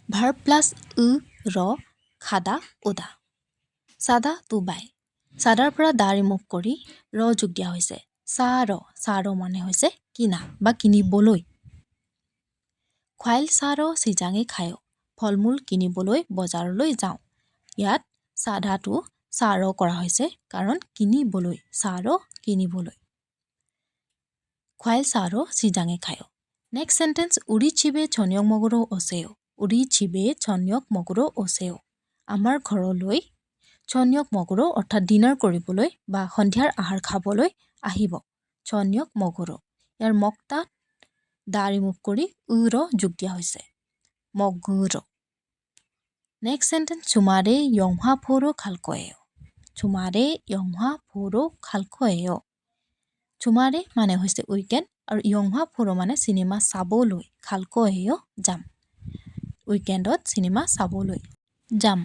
verb plus ৰ খাদা উদা চাদা two বাই চাদাৰ পৰা দা remove কৰি ৰ যোগ দিয়া হৈছে চা ৰ মানে হৈছে কিনা বা কিনিবলৈ খুৱাইল চা ৰ চিজাঙে খায় ফল মূল কিনিবলৈ বজাৰলৈ যাওঁ ইয়াত চাদাটো চা ৰ কৰা হৈছে কাৰণ কিনিবলৈ চা ৰ কিনিবলৈ খুৱাইল চা ৰ চিজাঙে খায় নেক্সট সেন্টেন্স উৰি চিবে ছনিয়ক মগুৰো অছেও উৰি চিবে ছনিয়ক মগুৰো অছেও আমাৰ ঘৰলৈ ছনিয়ক মগুৰো অৰ্থাৎ ডিনাৰ কৰিবলৈ বা সন্ধিয়াৰ আহাৰ খাবলৈ আহিব ছনিয়ক মগুৰো ইয়াৰ মক্তা দা ৰিমুভ কৰি ৰ যোগ দিয়া হৈছে মগুৰো নেক্সট সেন্টেন্স 주말에 영화 보러 갈 거예요 주말에 영화 보러 갈 거예요 주말에 মানে হৈছে উইকেন্ড আৰু 영화 보러 মানে চিনেমা চাবলৈ 갈 거예요 যাম উইকেণ্ডত চিনেমা চাবলৈ যাম